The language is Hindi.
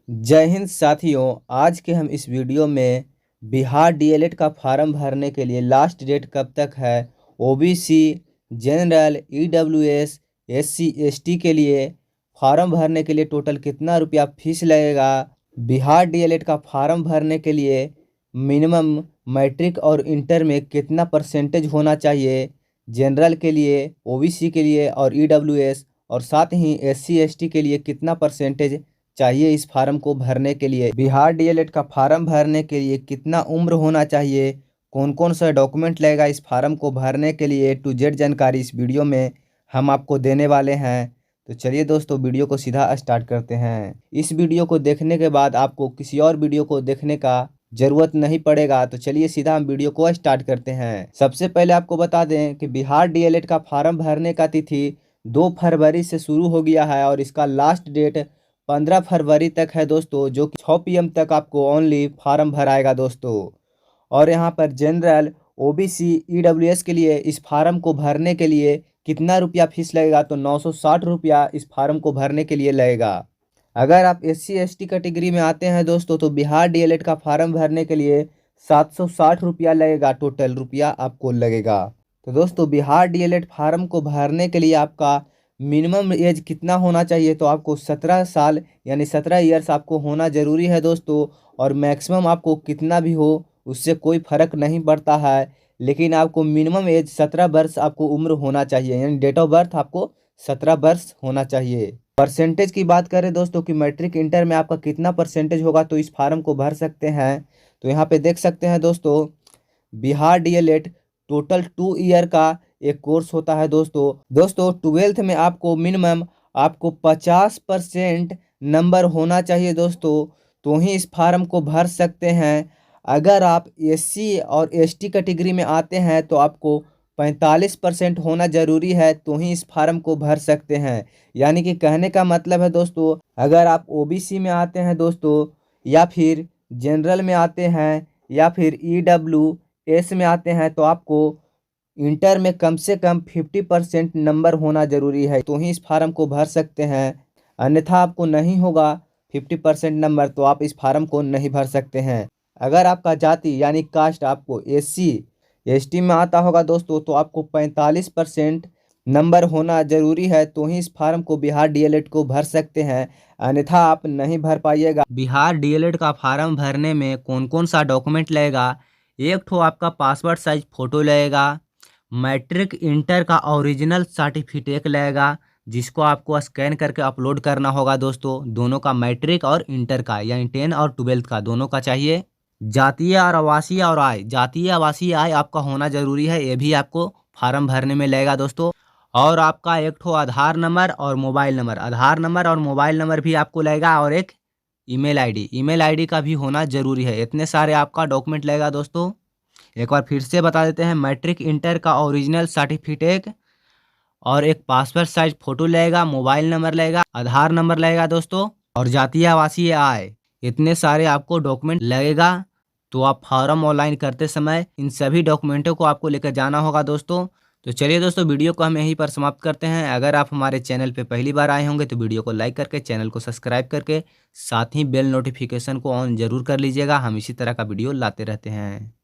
जय हिंद साथियों। आज के हम इस वीडियो में बिहार डीएलएड का फार्म भरने के लिए लास्ट डेट कब तक है, OBC, general, EWS, SC ST के लिए फार्म भरने के लिए टोटल कितना रुपया फीस लगेगा, बिहार डीएलएड का फार्म भरने के लिए मिनिमम मैट्रिक और इंटर में कितना परसेंटेज होना चाहिए, जनरल के लिए, ओबीसी के लिए और ईडब्ल्यूएस, और साथ ही एससी एसटी के लिए कितना परसेंटेज चाहिए इस फार्म को भरने के लिए, बिहार डीएलएड का फार्म भरने के लिए कितना उम्र होना चाहिए, कौन कौन सा डॉक्यूमेंट लगेगा इस फार्म को भरने के लिए, टू जेड जानकारी इस वीडियो में हम आपको देने वाले हैं। तो चलिए दोस्तों, वीडियो को सीधा स्टार्ट करते हैं। इस वीडियो को देखने के बाद आपको किसी और वीडियो को देखने का जरूरत नहीं पड़ेगा। तो चलिए सीधा हम वीडियो को स्टार्ट करते हैं। सबसे पहले आपको बता दें कि बिहार डीएलएड का फार्म भरने का तिथि 2 फरवरी से शुरू हो गया है और इसका लास्ट डेट 15 फरवरी तक है दोस्तों, जो कि 6 PM तक आपको ओनली फार्म भराएगा दोस्तों। और यहाँ पर जनरल, ओबीसी, ईडब्ल्यूएस के लिए इस फार्म को भरने के लिए कितना रुपया फीस लगेगा, तो 960 रुपया इस फार्म को भरने के लिए लगेगा। अगर आप एससी एसटी कैटेगरी में आते हैं दोस्तों, तो बिहार डीएलएड का फार्म भरने के लिए 760 रुपया लगेगा, टोटल रुपया आपको लगेगा। तो दोस्तों, बिहार डीएलएड फार्म को भरने के लिए आपका मिनिमम एज कितना होना चाहिए, तो आपको 17 साल यानी 17 ईयर्स आपको होना ज़रूरी है दोस्तों। और मैक्सिमम आपको कितना भी हो उससे कोई फ़र्क नहीं पड़ता है, लेकिन आपको मिनिमम एज 17 वर्ष आपको उम्र होना चाहिए, यानी डेट ऑफ बर्थ आपको 17 वर्ष होना चाहिए। परसेंटेज की बात करें दोस्तों कि मैट्रिक इंटर में आपका कितना परसेंटेज होगा तो इस फार्म को भर सकते हैं, तो यहाँ पे देख सकते हैं दोस्तों, बिहार डीएलएड टोटल 2 ईयर का एक कोर्स होता है दोस्तों 12th में आपको मिनिमम आपको 50% नंबर होना चाहिए दोस्तों, तो ही इस फार्म को भर सकते हैं। अगर आप एससी और एसटी कैटेगरी में आते हैं तो आपको 45% होना ज़रूरी है, तो ही इस फार्म को भर सकते हैं। यानी कि कहने का मतलब है दोस्तों, अगर आप ओबीसी में आते हैं दोस्तों, या फिर जनरल में आते हैं, या फिर ईडब्ल्यूएस में आते हैं, तो आपको इंटर में कम से कम 50% नंबर होना ज़रूरी है, तो ही इस फार्म को भर सकते हैं। अन्यथा आपको नहीं होगा 50% नंबर, तो आप इस फार्म को नहीं भर सकते हैं। अगर आपका जाति यानी कास्ट आपको एससी एसटी में आता होगा दोस्तों, तो आपको 45% नंबर होना ज़रूरी है, तो ही इस फार्म को बिहार डीएलएड को भर सकते हैं, अन्यथा आप नहीं भर पाइएगा। बिहार डीएलएड का फार्म भरने में कौन कौन सा डॉक्यूमेंट लगेगा, एक तो आपका पासपोर्ट साइज फ़ोटो लगेगा, मैट्रिक इंटर का ओरिजिनल सर्टिफिकेट लगेगा, जिसको आपको स्कैन करके अपलोड करना होगा दोस्तों। दोनों का, मैट्रिक और इंटर का, यानी 10 और 12th का दोनों का चाहिए। जातीय और आवासीय और आय, जातीय आवासीय आय आपका होना ज़रूरी है, ये भी आपको फार्म भरने में लगेगा दोस्तों। और आपका एक ठो आधार नंबर और मोबाइल नंबर, आधार नंबर और मोबाइल नंबर भी आपको लगेगा, और एक ईमेल आईडी का भी होना ज़रूरी है। इतने सारे आपका डॉक्यूमेंट लगेगा दोस्तों। एक बार फिर से बता देते हैं, मैट्रिक इंटर का ओरिजिनल सर्टिफिकेट और एक पासपोर्ट साइज फ़ोटो लगेगा, मोबाइल नंबर लगेगा, आधार नंबर लगेगा दोस्तों, और जातीय आवासीय आय, इतने सारे आपको डॉक्यूमेंट लगेगा। तो आप फॉर्म ऑनलाइन करते समय इन सभी डॉक्यूमेंटों को आपको लेकर जाना होगा दोस्तों। तो चलिए दोस्तों, वीडियो को हम यहीं पर समाप्त करते हैं। अगर आप हमारे चैनल पे पहली बार आए होंगे तो वीडियो को लाइक करके, चैनल को सब्सक्राइब करके, साथ ही बेल नोटिफिकेशन को ऑन जरूर कर लीजिएगा। हम इसी तरह का वीडियो लाते रहते हैं।